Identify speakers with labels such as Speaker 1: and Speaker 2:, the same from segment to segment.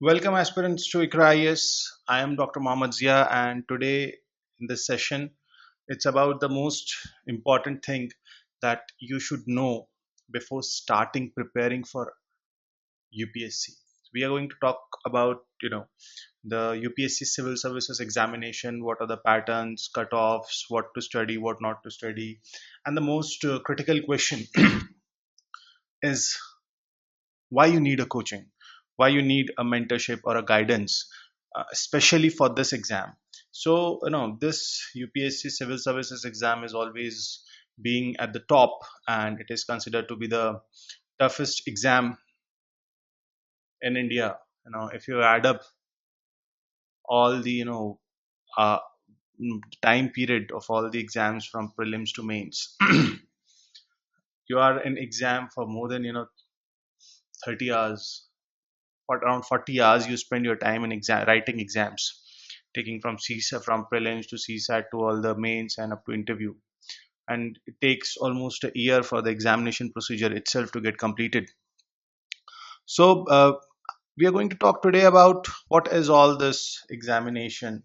Speaker 1: Welcome aspirants to Iqraias. I am Dr. Mohammad Zia, and today in this session it's about the most important thing that you should know before starting preparing for UPSC. We are going to talk about the UPSC Civil Services examination, what are the patterns, cutoffs, what to study, what not to study, and the most critical question is why you need a coaching, why you need a mentorship or a guidance, especially for this exam. So this UPSC civil services exam is always being at the top, and it is considered to be the toughest exam in India. If you add up all the uh, time period of all the exams from prelims to mains, you are in exam for more than 30 hours. For around 40 hours you spend your time in writing exams, taking from CSAT, from prelims to CSAT to all the mains and up to interview. And it takes almost a year for the examination procedure itself to get completed. So we are going to talk today about what is all this examination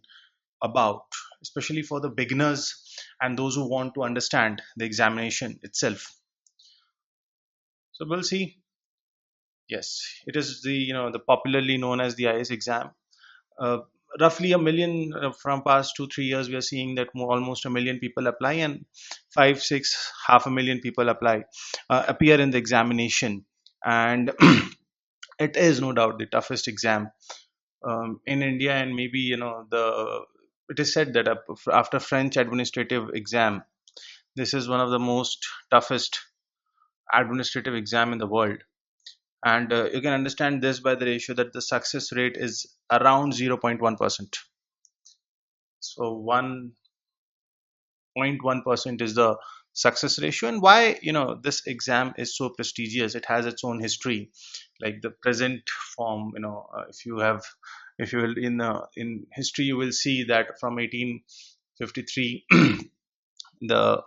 Speaker 1: about, especially for the beginners and those who want to understand the examination itself. So we'll see. Yes, it is the the popularly known as the IAS exam. uh, Roughly a million, from past 2 3 years we are seeing that almost a million people apply, and 5 6 half a million people appear in the examination. And it is no doubt the toughest exam in India, and maybe the it is said that after French administrative exam, this is one of the most toughest administrative exam in the world. And you can understand this by the ratio that the success rate is around 0.1%. So 0.1% is the success ratio. And why this exam is so prestigious? It has its own history. Like the present form, if you will, in history you will see that from 1853 the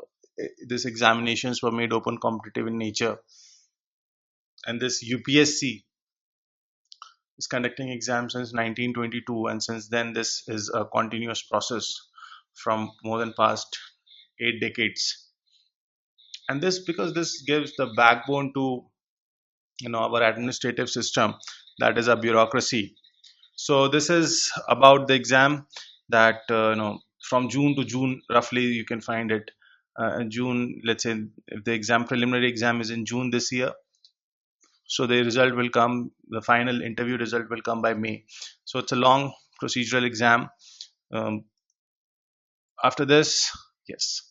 Speaker 1: this examinations were made open, competitive in nature, and this UPSC is conducting exams since 1922, and since then this is a continuous process from more than past 8 decades. And this because this gives the backbone to our administrative system, that is a bureaucracy. So this is about the exam that from June to June roughly you can find it. In June, let's say if the exam preliminary exam is in June this year, so the result will come, the final interview result will come by May. So it's a long procedural exam. um, After this, yes.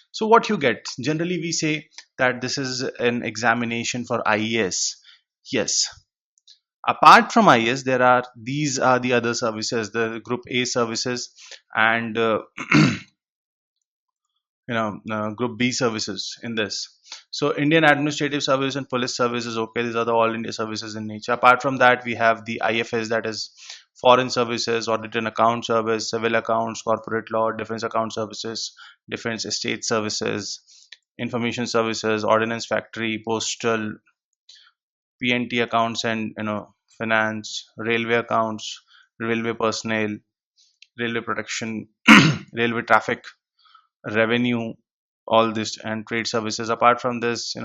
Speaker 1: So what you get, generally we say that this is an examination for IAS. Yes, apart from IAS there are, these are the other services, the group A services, and group B services in this. So Indian administrative service and police service is okay, these are the all India services in nature. Apart from that we have the IFS, that is foreign services, audit and account service, civil accounts, corporate law, defense account services, defense estate services, information services, ordnance factory, postal, PNT accounts, and finance, railway accounts, railway personnel, railway protection, railway traffic, revenue, all this, and trade services. Apart from this,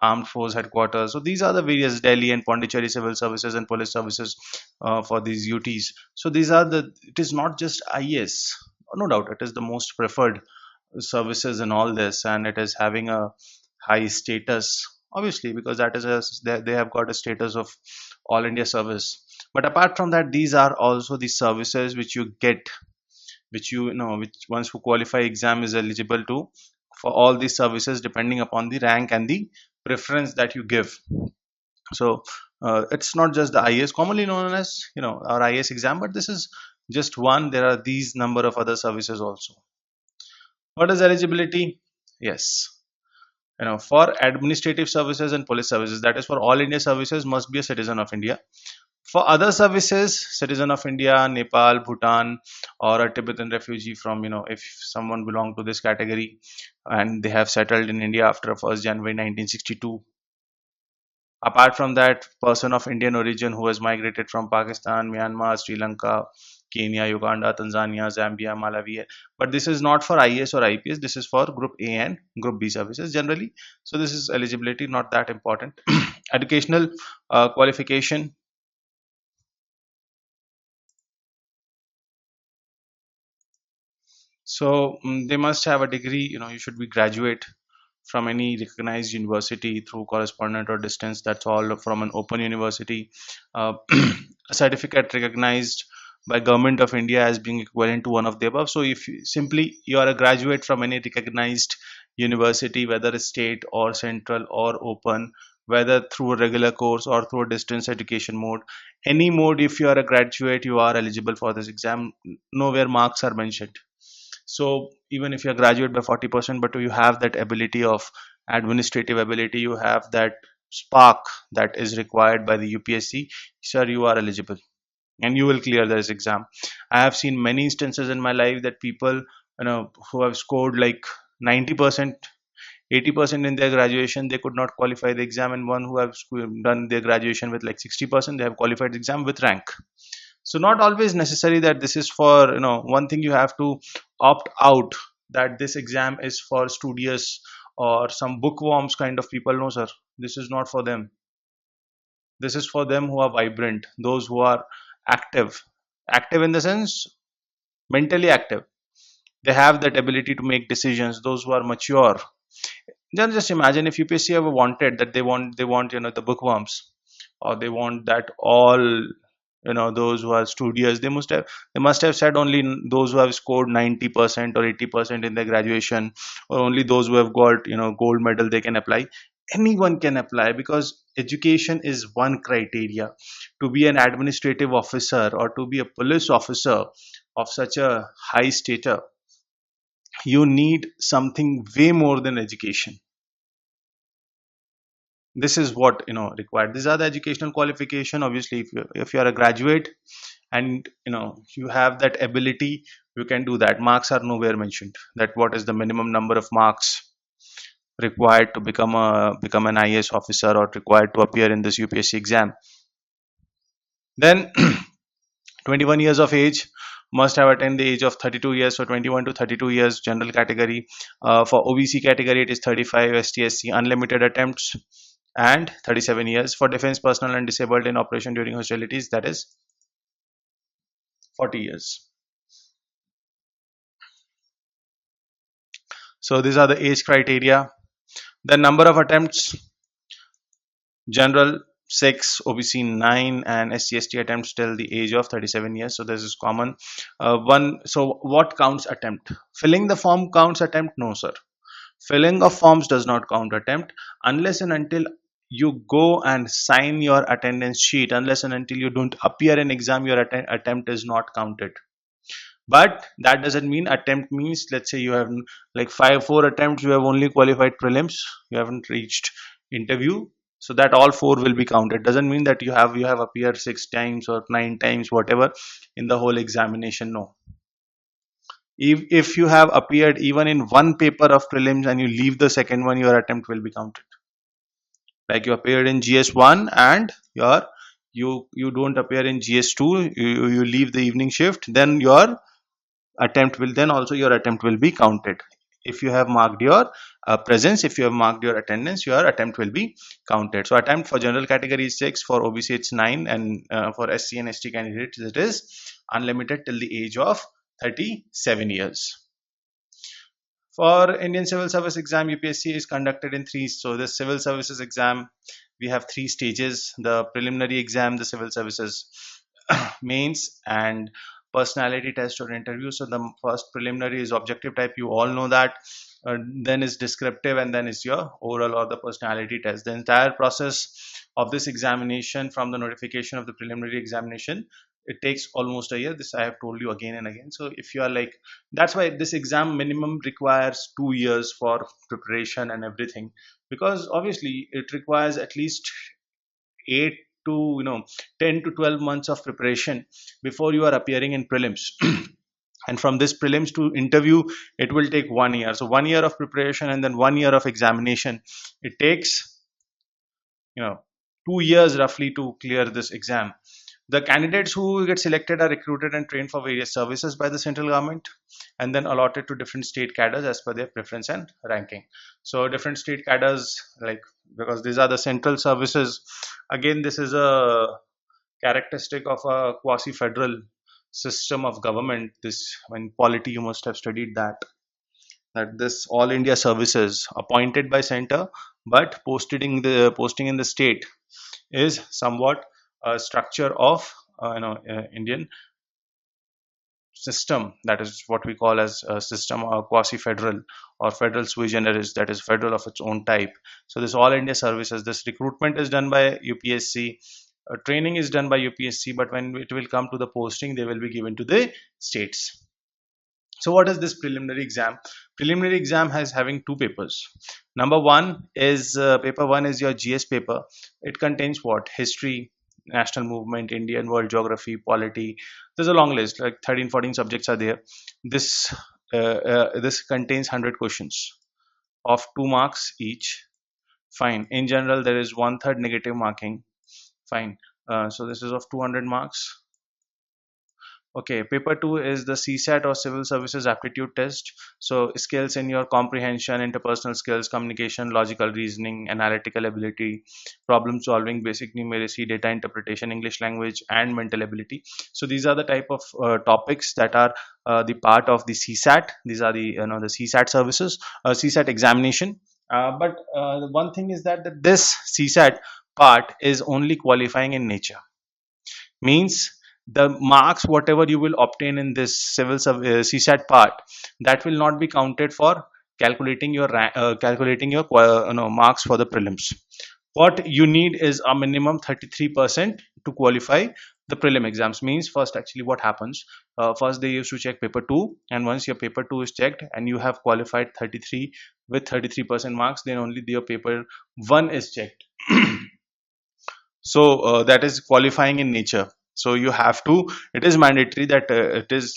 Speaker 1: armed force headquarters. So these are the various Delhi and Pondicherry civil services and police services for these UTs. So these are the. It is not just IAS. No doubt, it is the most preferred services in all this, and it is having a high status. Obviously, because that is they have got a status of all India service. But apart from that, these are also the services which you get, which which once who qualify exam is eligible to, for all these services depending upon the rank and the preference that you give. So it's not just the IAS commonly known as our IAS exam, but this is just one. There are these number of other services also. What is eligibility? Yes, for administrative services and police services, that is for all India services, must be a citizen of India. For other services, citizen of India, Nepal, Bhutan, or a Tibetan refugee from, if someone belong to this category and they have settled in India after 1st January 1962, Apart from that, person of Indian origin who has migrated from Pakistan, Myanmar, Sri Lanka, Kenya, Uganda, Tanzania, Zambia, Malawi. But this is not for IAS or IPS. This is for Group A and Group B services generally. So this is eligibility, not that important. Educational qualification. So they must have a degree. You should be graduate from any recognized university through correspondent or distance. That's all from an open university. A certificate recognized by government of India as being equivalent to one of the above. So if simply you are a graduate from any recognized university, whether it's state or central or open, whether through a regular course or through a distance education mode, any mode, if you are a graduate, you are eligible for this exam. Nowhere marks are mentioned. So even if you're graduate by 40%, but you have that ability of administrative ability, you have that spark that is required by the UPSC, sir, you are eligible and you will clear this exam. I have seen many instances in my life that people, who have scored like 90%, 80% in their graduation, they could not qualify the exam, and one who have done their graduation with like 60%, they have qualified the exam with rank. So not always necessary that this is for, one thing you have to opt out, that this exam is for studious or some bookworms kind of people. No sir, this is not for them. This is for them who are vibrant, those who are active. Active in the sense mentally active, they have that ability to make decisions, those who are mature. Then just imagine if UPSC ever wanted that, they want the bookworms, or they want that all, those who are studious, they must have said only those who have scored 90% or 80% in their graduation, or only those who have got gold medal they can apply. Anyone can apply, because education is one criteria. To be an administrative officer or to be a police officer of such a high stature, you need something way more than education. This is what required. These are the educational qualification. Obviously, if you are a graduate and you have that ability, you can do that. Marks are nowhere mentioned, that what is the minimum number of marks required to become an IAS officer, or required to appear in this UPSC exam. Then 21 years of age, must have attained the age of 32 years. So 21 to 32 years general category. For OBC category, it is 35. ST/SC unlimited attempts, and 37 years. For defense personnel and disabled in operation during hostilities, that is 40 years. So these are the age criteria. The number of attempts: general 6, OBC 9, and SC/ST attempts till the age of 37 years. So this is common. One. So what counts attempt? Filling the form counts attempt? No, sir. Filling of forms does not count attempt, unless and until you go and sign your attendance sheet. Unless and until you don't appear in exam, your attempt is not counted. But that doesn't mean attempt means, let's say you have like 4 attempts, you have only qualified prelims, you haven't reached interview, so that all 4 will be counted. Doesn't mean that you have appeared 6 times or 9 times, whatever, in the whole examination. No. If you have appeared even in one paper of prelims and you leave the second one, your attempt will be counted. Like you appeared in GS1 and you don't appear in GS2, you leave the evening shift, then your attempt will be counted. If you have marked your presence, if you have marked your attendance, your attempt will be counted. So attempt for general category is 6, for OBC it's 9, and for SC and ST candidates it is unlimited till the age of 37 years. For Indian Civil Service Exam, UPSC is conducted in 3. So the Civil Services Exam, we have 3 stages: the preliminary exam, the Civil Services mains, and personality test or interview. So the first preliminary is objective type, you all know that. Then is descriptive, and then is your oral or the personality test. The entire process of this examination, from the notification of the preliminary examination, it takes almost a year. This I have told you again and again. So if you are like, that's why this exam minimum requires 2 years for preparation and everything, because obviously it requires at least 8 to 10 to 12 months of preparation before you are appearing in prelims. And from this prelims to interview, it will take 1 year. So 1 year of preparation and then 1 year of examination. It takes 2 years roughly to clear this exam. The candidates who get selected are recruited and trained for various services by the central government and then allotted to different state cadres as per their preference and ranking. So different state cadres, like, because these are the central services, again this is a characteristic of a quasi-federal system of government. This, when polity, you must have studied that this all India services appointed by center but posting in the state is somewhat a structure of Indian system, that is what we call as a system or quasi-federal or federal sui generis, that is federal of its own type. So this all India services, this recruitment is done by UPSC, training is done by UPSC, but when it will come to the posting, they will be given to the states. So what is this preliminary exam? Preliminary exam has having two papers. Number one is paper one is your GS paper. It contains what? History, national movement, Indian world geography, polity. There's a long list, like 13, 14 subjects are there. This contains 100 questions of 2 marks each. Fine. In general, there is 1/3 negative marking. Fine. So this is of 200 marks. Okay, paper two is the CSAT or Civil Services Aptitude Test. So skills in your comprehension, interpersonal skills, communication, logical reasoning, analytical ability, problem solving, basic numeracy, data interpretation, English language, and mental ability. So these are the type of topics that are the part of the CSAT. These are the the CSAT services, CSAT examination. But the one thing is that this CSAT part is only qualifying in nature, means the marks whatever you will obtain in this CSAT part, that will not be counted for calculating your marks for the prelims. What you need is a minimum 33% to qualify the prelim exams. Means first, actually what happens, first they used to check paper 2, and once your paper 2 is checked and you have qualified 33 with 33% marks, then only your paper 1 is checked. So that is qualifying in nature. So you have to, it is mandatory that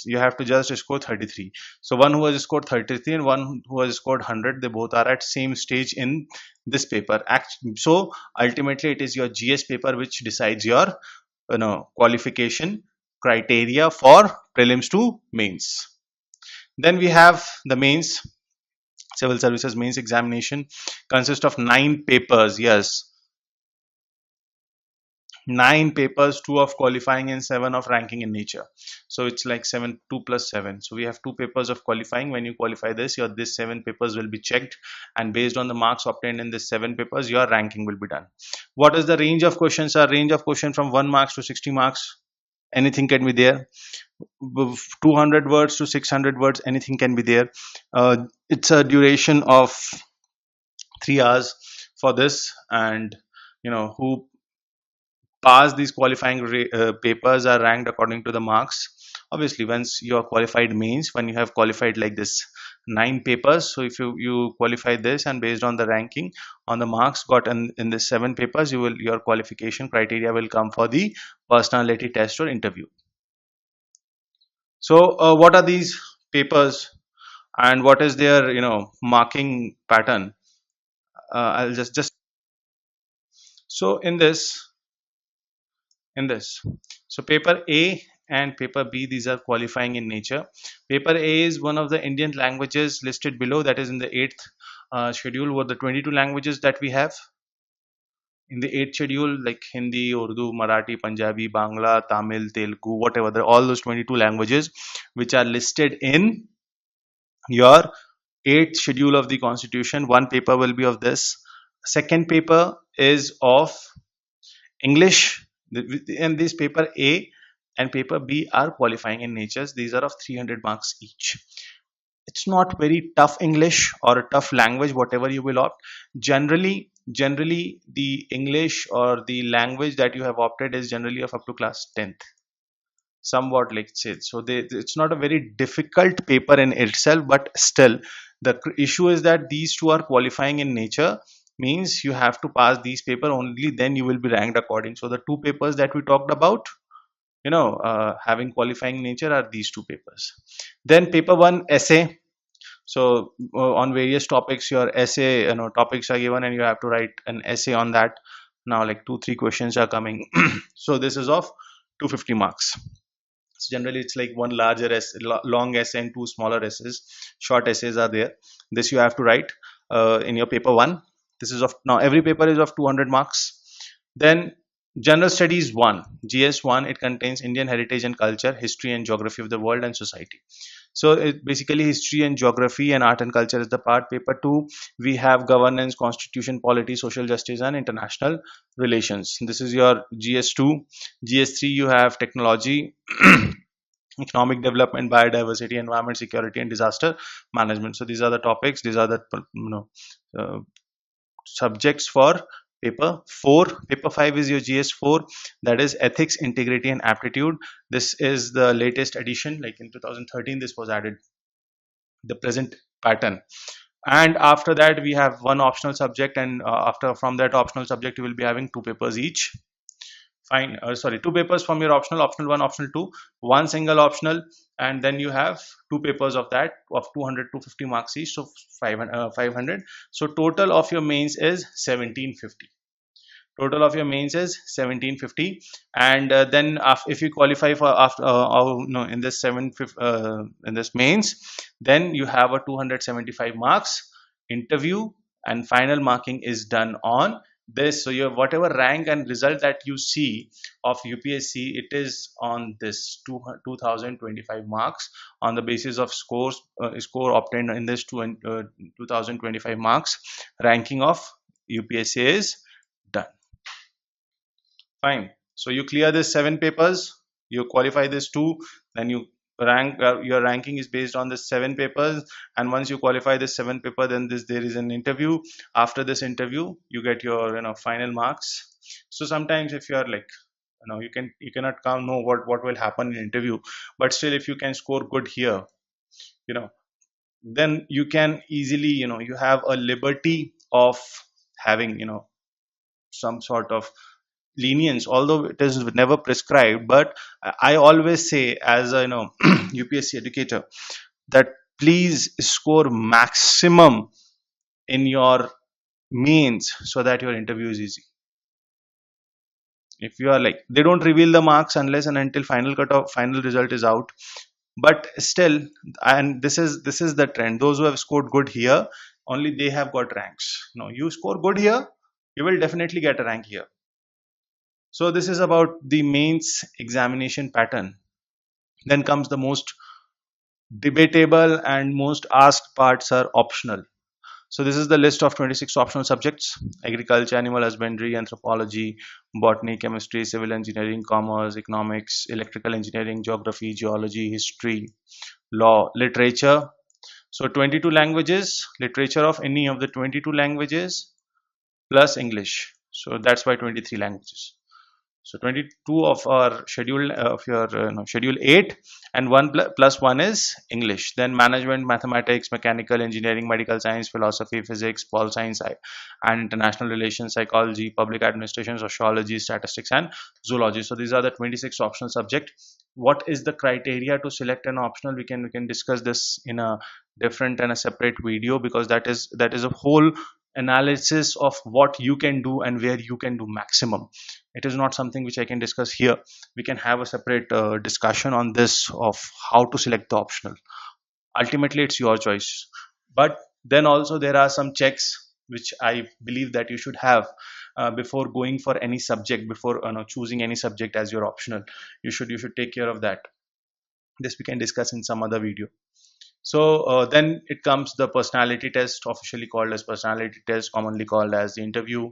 Speaker 1: you have to just score 33. So one who has scored 33 and one who has scored 100, they both are at same stage in this paper. So ultimately it is your GS paper which decides your qualification criteria for prelims to mains. Then we have the mains. Civil services mains examination consists of 9 papers. Yes, 9 papers, 2 of qualifying and 7 of ranking in nature. So it's like 7, 2 plus 7. So we have 2 papers of qualifying. When you qualify this, your this 7 papers will be checked, and based on the marks obtained in this 7 papers, your ranking will be done. What is the range of questions? A range of question from 1 marks to 60 marks. Anything can be there. 200 words to 600 words, anything can be there. It's a duration of 3 hours for this, and who pass these qualifying papers are ranked according to the marks. Obviously, once you are qualified means when you have qualified like this 9 papers, so if you qualify this, and based on the ranking on the marks got in the 7 papers, your qualification criteria will come for the personality test or interview. So what are these papers and what is their marking pattern? I'll just so in this so paper A and paper B, these are qualifying in nature. Paper A is one of the Indian languages listed below, that is in the 8th schedule. What the 22 languages that we have in the 8th schedule, like Hindi, Urdu, Marathi, Punjabi, Bangla, Tamil, Telugu, whatever, all those 22 languages which are listed in your 8th schedule of the constitution. One paper will be of this. Second paper is of English, and this paper A and paper B are qualifying in natures. These are of 300 marks each. It's not very tough English or a tough language, whatever you will opt. Generally the English or the language that you have opted is generally of up to class 10th, somewhat like say. So it's not a very difficult paper in itself, but still the issue is that these two are qualifying in nature, means you have to pass these paper, only then you will be ranked according. So the 2 papers that we talked about having qualifying nature are these 2 papers. Then paper 1, essay. So on various topics, your essay topics are given and you have to write an essay on that. Now like 2 3 questions are coming. So this is of 250 marks. So generally it's like one larger essay, long essay and two smaller essays. Short essays are there. This you have to write in your paper 1. This is of, now every paper is of 200 marks. Then general studies 1, GS 1, it contains Indian heritage and culture, history and geography of the world and society. So it basically history and geography and art and culture is the part. Paper 2, we have governance, constitution, polity, social justice and international relations. This is your GS2. GS3, you have technology, economic development, biodiversity, environment, security and disaster management. So these are the topics, these are the uh, subjects for paper 4. Paper 5 is your GS4, that is ethics, integrity and aptitude. This is the latest edition, like in 2013 this was added, the present pattern. And after that we have one optional subject, and after from that optional subject you will be having 2 papers each. Fine, sorry, 2 papers from your optional, optional 1, optional 2, one single optional, and then you have 2 papers of that of 200 250 marks each, so 500. So total of your mains is 1750. Total of your mains is 1750. And then if you qualify for after no, in this in this mains, then you have a 275 marks interview, and final marking is done on this. So your whatever rank and result that you see of UPSC, it is on this 2025 marks. On the basis of score obtained in this 2025 marks, ranking of UPSC is done. Fine. So you clear this 7 papers, you qualify this 2, then you rank, your ranking is based on the 7 papers. And once you qualify this 7 paper, then there is an interview. After this interview you get your final marks. So sometimes if you are like, you cannot come know what will happen in interview, but still if you can score good here, you know then you can easily, you have a liberty of having, some sort of lenience, although it is never prescribed. But I always say, as a UPSC educator, that please score maximum in your mains so that your interview is easy. If you are like, they don't reveal the marks unless and until final cutoff, final result is out. But still, and this is the trend, those who have scored good here, only they have got ranks. No, you score good here, you will definitely get a rank here. So this is about the mains examination pattern. Then comes the most debatable and most asked parts are optional. So this is the list of 26 optional subjects: agriculture, animal husbandry, anthropology, botany, chemistry, civil engineering, commerce, economics, electrical engineering, geography, geology, history, law, literature. So 22 languages, literature of any of the 22 languages plus English. So that's why 23 languages. So 22 of our schedule of your schedule 8, and 1 plus 1 is English. Then management, mathematics, mechanical engineering, medical science, philosophy, physics, pol science and international relations, psychology, public administration, sociology, statistics and zoology. So these are the 26 optional subjects. What is the criteria to select an optional? We can discuss this in a different and a separate video, because that is a whole analysis of what you can do and where you can do maximum. It is not something which I can discuss here. We can have a separate discussion on this, of how to select the optional. Ultimately it's your choice, but then also there are some checks which I believe that you should have before going for any subject, before choosing any subject as your optional. You should take care of that. This we can discuss in some other video. So then it comes the personality test, officially called as personality test, commonly called as the interview.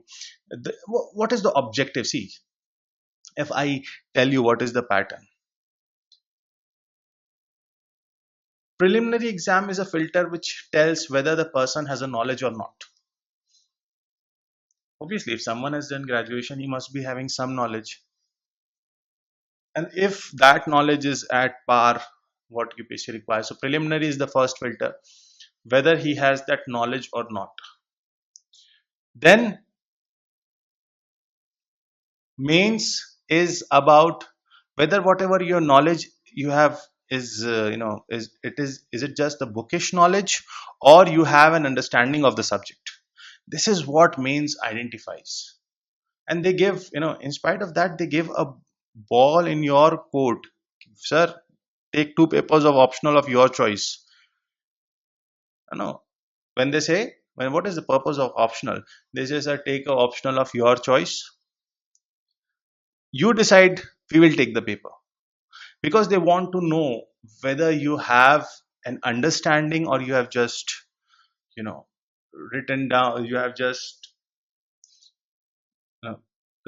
Speaker 1: What is the objective? See, if I tell you what is the pattern. Preliminary exam is a filter which tells whether the person has a knowledge or not. Obviously, if someone has done graduation, he must be having some knowledge. And if that knowledge is at par what UPSC requires, so preliminary is the first filter, whether he has that knowledge or not. Then mains is about whether whatever your knowledge you have is is it just the bookish knowledge, or you have an understanding of the subject. This is what mains identifies. And they give, in spite of that, they give a ball in your court. Sir, take two papers of optional of your choice. When they say, what is the purpose of optional? They say, sir, take a optional of your choice. You decide, we will take the paper. Because they want to know whether you have an understanding, or you have just, you know, written down, you have just uh,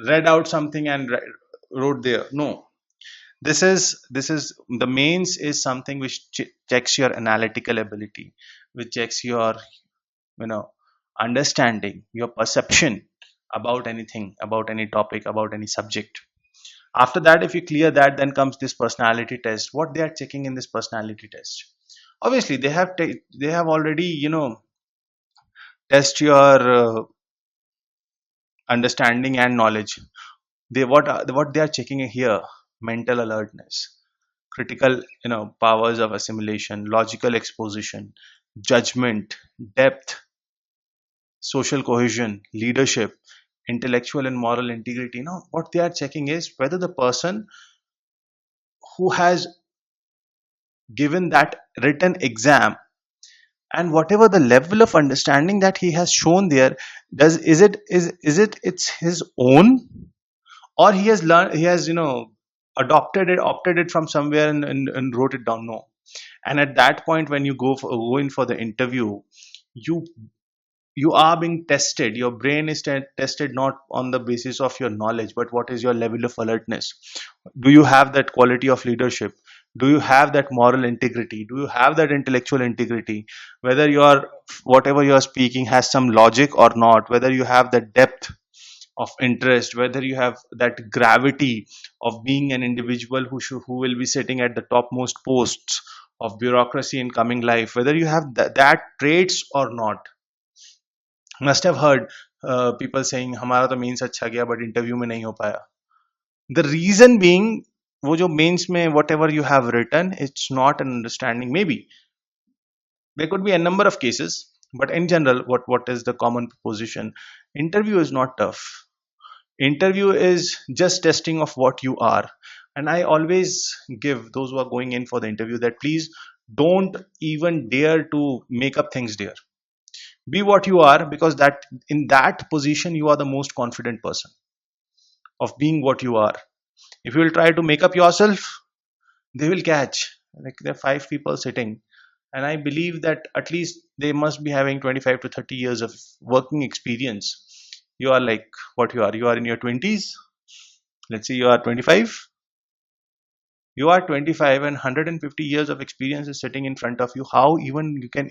Speaker 1: read out something and wrote there. No, this is the mains is something which checks your analytical ability, which checks your, you know understanding, your perception about anything, about any topic, about any subject. After that, if you clear that, then comes this personality test. What they are checking in this personality test? Obviously, they have already, test your understanding and knowledge. What they are checking here: mental alertness, critical, powers of assimilation, logical exposition, judgment, depth, social cohesion, leadership, intellectual and moral integrity. Now, what they are checking is whether the person who has given that written exam, and whatever the level of understanding that he has shown there, does is it it's his own, or he has learned, he has, adopted it, opted it from somewhere, and wrote it down. No. And at that point, when you go in for the interview, you you are being tested. Your brain is tested not on the basis of your knowledge, but what is your level of alertness. Do you have that quality of leadership? Do you have that moral integrity? Do you have that intellectual integrity? Whether your whatever you are speaking has some logic or not, whether you have that depth of interest, whether you have that gravity of being an individual who will be sitting at the topmost posts of bureaucracy in coming life, whether you have that traits or not. Must have heard people saying हमारा तो mains अच्छा गया but interview में नहीं हो पाया. The reason being, वो जो मेंस में whatever you have written, it's not an understanding. Maybe there could be a number of cases, but in general, what is the common position? Interview is not tough. Interview is just testing of what you are. And I always give those who are going in for the interview that please don't even dare to make up things there. Be what you are, because that in that position you are the most confident person of being what you are. If you will try to make up yourself, they will catch. Like, there are five people sitting, and I believe that at least they must be having 25 to 30 years of working experience. You are like what you are in your 20s. Let's say you are 25. You are 25 and 150 years of experience is sitting in front of you. How even you can,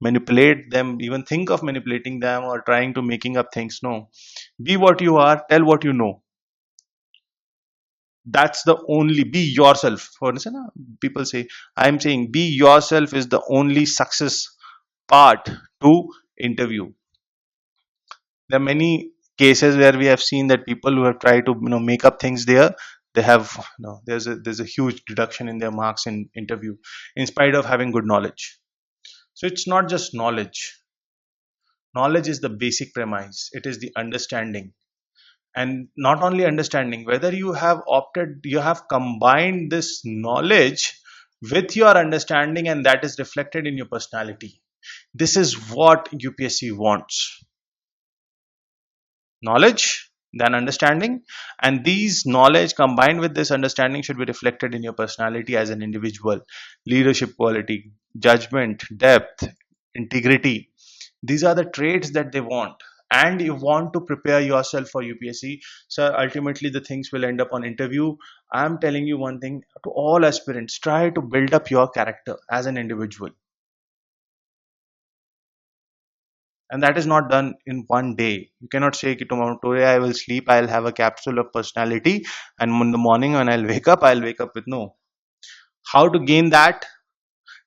Speaker 1: manipulate them, even think of manipulating them or trying to making up things? No. Be what you are, tell what you know. That's the only, be yourself. For instance, people say, I'm saying be yourself is the only success part to interview. There are many cases where we have seen that people who have tried to, make up things there, they have, there's a huge deduction in their marks in interview, in spite of having good knowledge. So it's not just knowledge. Knowledge is the basic premise. It is the understanding. And not only understanding, whether you have opted, you have combined this knowledge with your understanding, and that is reflected in your personality. This is what UPSC wants: knowledge, then understanding. And these knowledge combined with this understanding should be reflected in your personality as an individual. Leadership quality, judgment, depth, integrity, these are the traits that they want. And you want to prepare yourself for UPSC. So ultimately the things will end up on interview. I'm telling you one thing to all aspirants: try to build up your character as an individual. And that is not done in one day. You cannot say tomorrow, today I will sleep, I'll have a capsule of personality, and in the morning when I'll wake up with. No. How to gain that?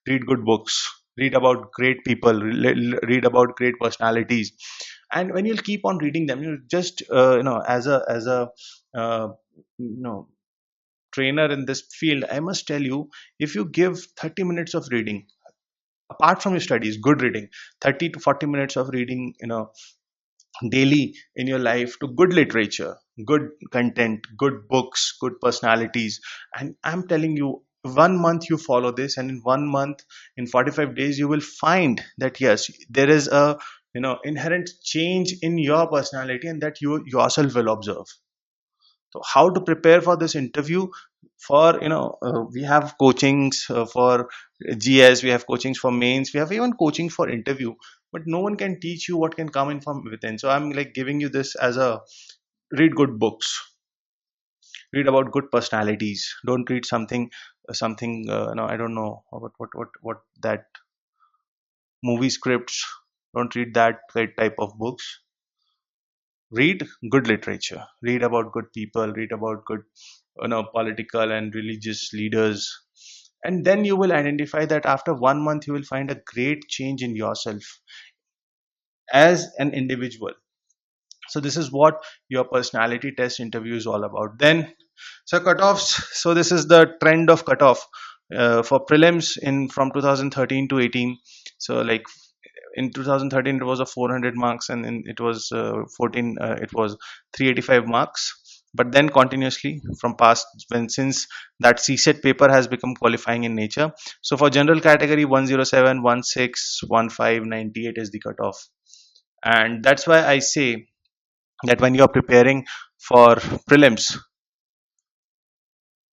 Speaker 1: Read good books, read about great people, read about great personalities. And when you'll keep on reading them, you just, as a uh, you know trainer in this field, I must tell you, if you give 30 minutes of reading, apart from your studies, good reading, 30 to 40 minutes of reading, daily in your life to good literature, good content, good books, good personalities. And I'm telling you, 1 month you follow this, and in 1 month, in 45 days, you will find that yes, there is a inherent change in your personality, and that you yourself will observe. So how to prepare for this interview? For we have coachings for GS, we have coachings for mains, we have even coaching for interview, but no one can teach you what can come in from within. So I'm like giving you this as a: read good books, read about good personalities, don't read something no, I don't know what that movie scripts. Don't read that type of books. Read good literature, read about good people, read about good political and religious leaders, and then you will identify that after 1 month you will find a great change in yourself as an individual. So this is what your personality test interview is all about. Then, so cutoffs. So this is the trend of cutoff for prelims in from 2013 to 18. So like in 2013 it was a 400 marks, and then it was 14 it was 385 marks. But then continuously from past, when since that CSET paper has become qualifying in nature, so for general category 107, 16, 15, 98 is the cutoff. And that's why I say that when you are preparing for prelims,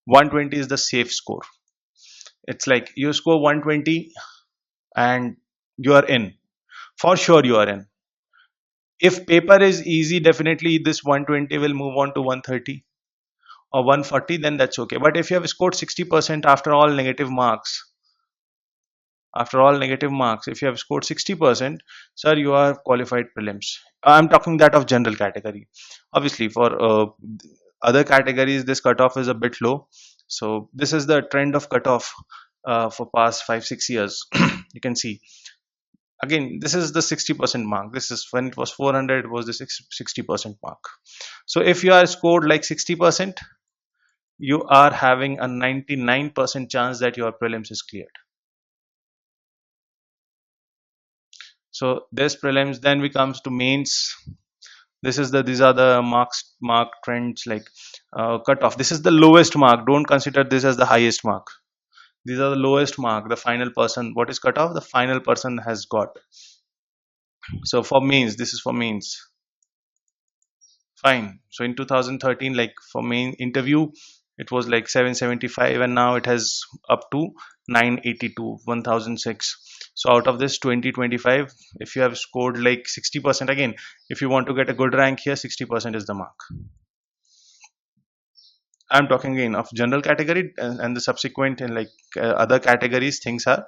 Speaker 1: 120 is the safe score. It's like you score 120 and you are in. For sure you are in. If paper is easy, definitely this 120 will move on to 130 or 140, then that's okay. But if you have scored 60% after all negative marks, if you have scored 60%, sir, you are qualified prelims. I'm talking that of general category. Obviously for other categories this cutoff is a bit low. So this is the trend of cutoff for past 5 6 years. You can see again, this is the 60% mark. This is when it was 400, it was the 60% mark. So if you are scored like 60%, you are having a 99% chance that your prelims is cleared. So this prelims, then we comes to mains. These are the mark trends, like cutoff. This is the lowest mark. Don't consider this as the highest mark. These are the lowest mark. The final person, what is cutoff? The final person has got. So for mains, this is for mains. Fine. So in 2013, like for main interview, it was like 775, and now it has up to 982, 1006. So out of this 2025, if you have scored like 60%, again, if you want to get a good rank here, 60% is the mark. I'm talking again of general category, and the subsequent and like other categories, things are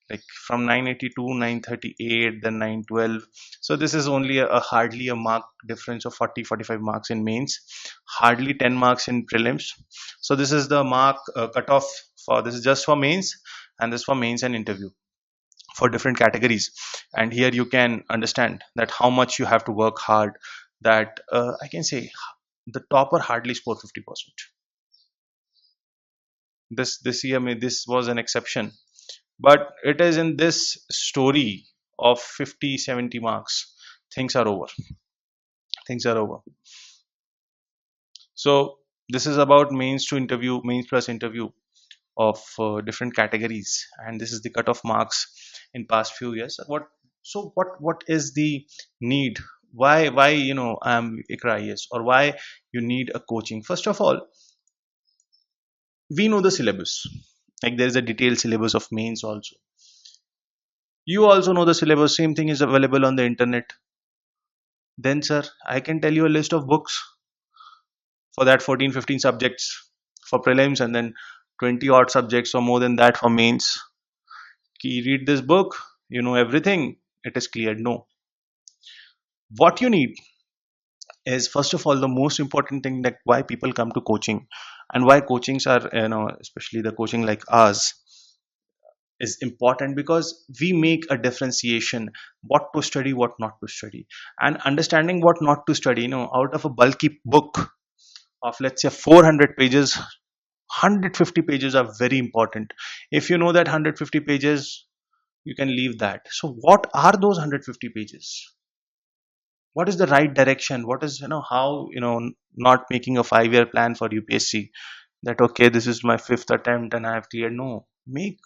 Speaker 1: like from 982, 938, then 912. So this is only a hardly a mark difference of 40 45 marks in mains, hardly 10 marks in prelims. So this is the mark cutoff for this is just for mains, and this for mains and interview for different categories. And here you can understand that how much you have to work hard, that I can say the topper hardly score 50%. This year this was an exception, but it is in this story of 50 70 marks, things are over. Things are over. So this is about mains to interview, mains plus interview of different categories, and this is the cutoff marks in past few years. What is the need? Why I'm Iqraias, or why you need a coaching? First of all, we know the syllabus. Like there is a detailed syllabus of mains also. You also know the syllabus. Same thing is available on the internet. Then, sir, I can tell you a list of books for that 14 15 subjects for prelims, and then 20 odd subjects or more than that for mains. You read this book, you know everything, it is cleared. No. What you need is, first of all, the most important thing, that why people come to coaching and why coachings are, especially the coaching like ours, is important, because we make a differentiation what to study, what not to study, and understanding what not to study. Out of a bulky book of, let's say, 400 pages, 150 pages are very important. If you know that 150 pages, you can leave that. So what are those 150 pages? What is the right direction? What is, how, not making a 5 year plan for UPSC, that okay, this is my fifth attempt and I have cleared. No, make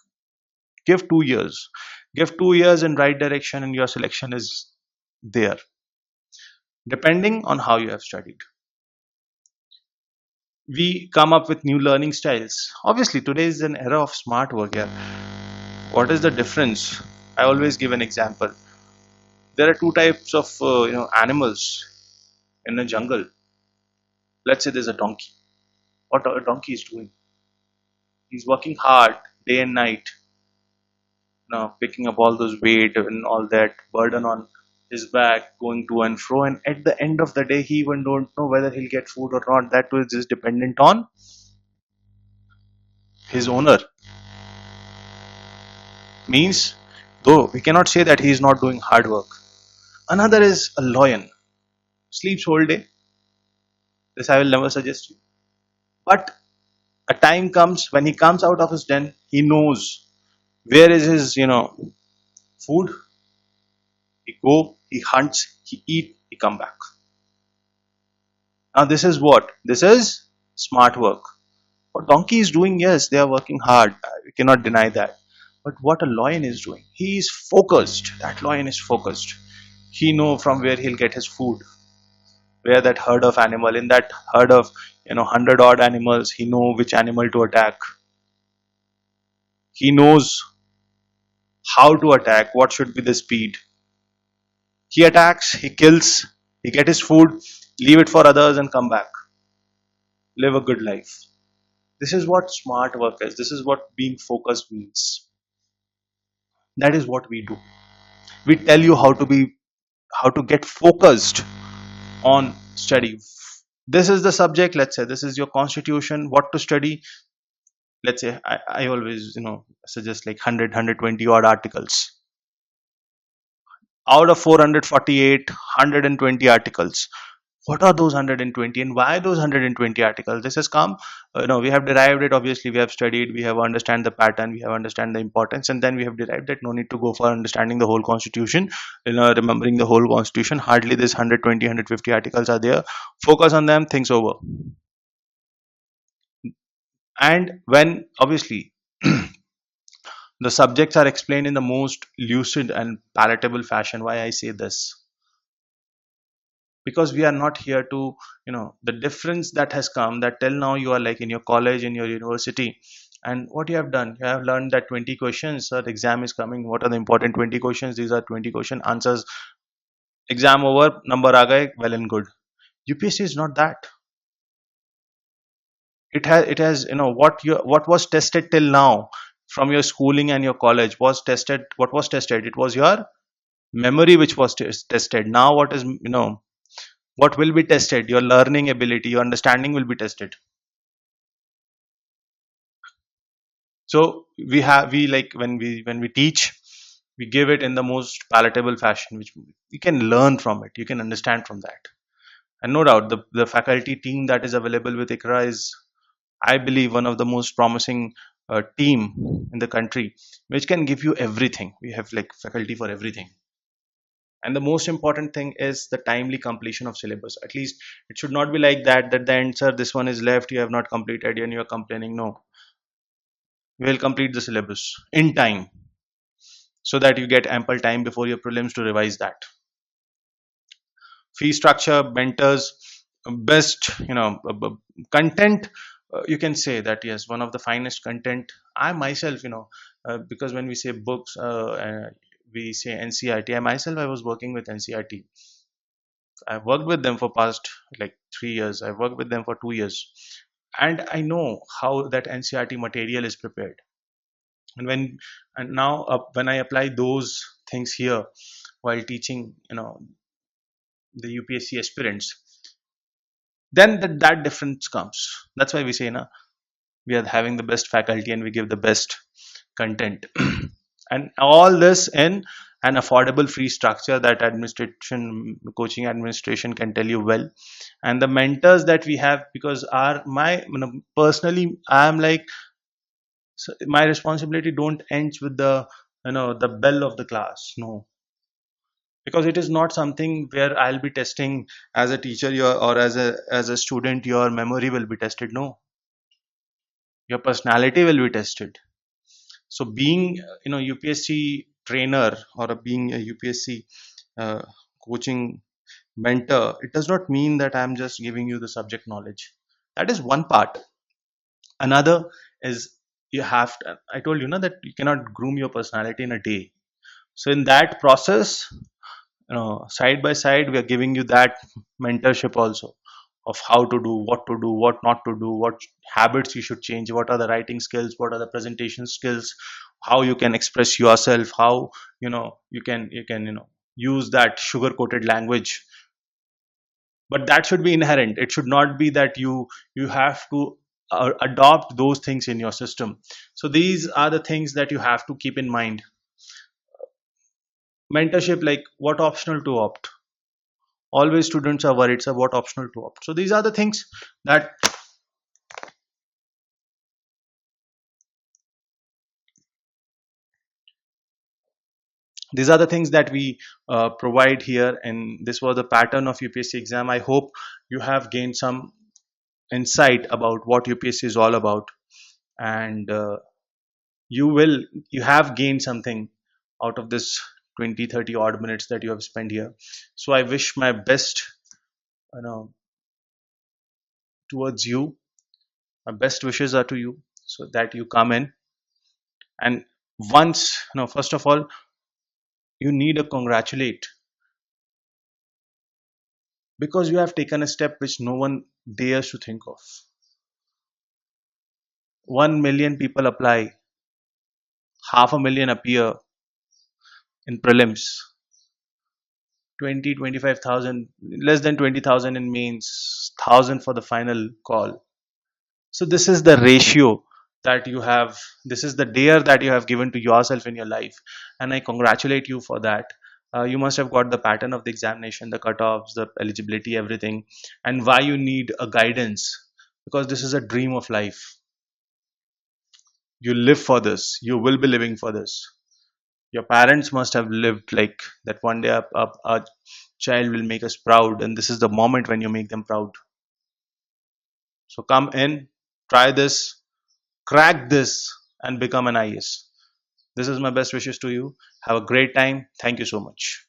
Speaker 1: give 2 years, give 2 years in right direction, and your selection is there, depending on how you have studied. We come up with new learning styles. Obviously, today is an era of smart work. Yeah. What is the difference? I always give an example. There are two types of animals in a jungle. Let's say there's a donkey. What a donkey is doing? He's working hard day and night, picking up all those weight and all that burden on his back, going to and fro. And at the end of the day, he even don't know whether he'll get food or not. That was just dependent on his owner. Means, though we cannot say that he is not doing hard work. Another is a lion, sleeps whole day. This I will never suggest you. But a time comes when he comes out of his den, he knows where is his, food. He go, he hunts, he eat, he come back. Now this is what? This is smart work. What donkey is doing, yes, they are working hard. We cannot deny that. But what a lion is doing, he is focused. That lion is focused. He know from where he'll get his food. Where that herd of animal, in that herd of 100 odd animals, he know which animal to attack. He knows how to attack, what should be the speed. He attacks, he kills, he get his food, leave it for others and come back. Live a good life. This is what smart work is. This is what being focused means. That is what we do. We tell you how to get focused on study. This is the subject, let's say this is your constitution, what to study. Let's say I always suggest like 100 odd articles. Out of 448, 120 articles. What are those 120 and why those 120 articles? This has come, we have derived it. Obviously, we have studied, we have understand the pattern, we have understand the importance, and then we have derived that no need to go for understanding the whole constitution, remembering the whole constitution. Hardly this 120, 150 articles are there. Focus on them, things over. And when obviously the subjects are explained in the most lucid and palatable fashion. Why I say this? Because we are not here to, the difference that has come, that till now you are like in your college, in your university, and what you have done, you have learned that 20 questions, the exam is coming. What are the important 20 questions? These are 20 question answers. Exam over, number aa gaye, well and good. UPSC is not that. It has what was tested till now from your schooling and your college was tested. What was tested? It was your memory which was tested. Now what is, what will be tested? Your learning ability, your understanding will be tested. So we like when we teach, we give it in the most palatable fashion, which you can learn from it, you can understand from that. And no doubt the faculty team that is available with Iqra is, I believe, one of the most promising team in the country, which can give you everything. We have like faculty for everything. And the most important thing is the timely completion of syllabus. At least it should not be like that the answer, this one is left, you have not completed and you are complaining. No, we will complete the syllabus in time so that you get ample time before your prelims to revise that. Fee structure, mentors, best, content. You can say that yes, one of the finest content. I myself, because when we say books, we say NCERT. I myself, I was working with NCERT. I've worked with them for past like 3 years. I've worked with them for 2 years, and I know how that NCERT material is prepared. And now when I apply those things here while teaching, the UPSC aspirants, then that difference comes. That's why we say, we are having the best faculty and we give the best content, and all this in an affordable free structure that coaching administration can tell you well. And the mentors that we have, because personally I am like, so my responsibility don't end with the bell of the class. No, because it is not something where I'll be testing as a teacher your, or as a student your memory will be tested. No, your personality will be tested. So being UPSC trainer or being a UPSC uh, coaching mentor, it does not mean that I'm just giving you the subject knowledge. That is one part. Another is, you have to, I told you that you cannot groom your personality in a day. So in that process, side by side, we are giving you that mentorship also, of how to do, what to do, what not to do, what habits you should change, what are the writing skills, what are the presentation skills, how you can express yourself, how you can use that sugar coated language. But that should be inherent. It should not be that you have to adopt those things in your system. So these are the things that you have to keep in mind. Mentorship, like what optional to opt. Always students are worried, so what optional to opt. So these are the things that we provide here, and this was the pattern of UPSC exam. I hope you have gained some insight about what UPSC is all about, and you will you have gained something out of this 20-30 odd minutes that you have spent here. So I wish my best, you know towards you. My best wishes are to you, so that you come in, and once, first of all, you need to congratulate, because you have taken a step which no one dares to think of. 1 million people apply, half a million appear in prelims, 25,000, less than 20,000 in mains, 1,000 for the final call. So this is the ratio that you have, this is the dare that you have given to yourself in your life, and I congratulate you for that. You must have got the pattern of the examination, the cutoffs, the eligibility, everything, and why you need a guidance, because this is a dream of life. You live for this, you will be living for this. Your parents must have lived like that. One day a child will make us proud, and this is the moment when you make them proud. So come in, try this, crack this, and become an IAS. This is my best wishes to you. Have a great time. Thank you so much.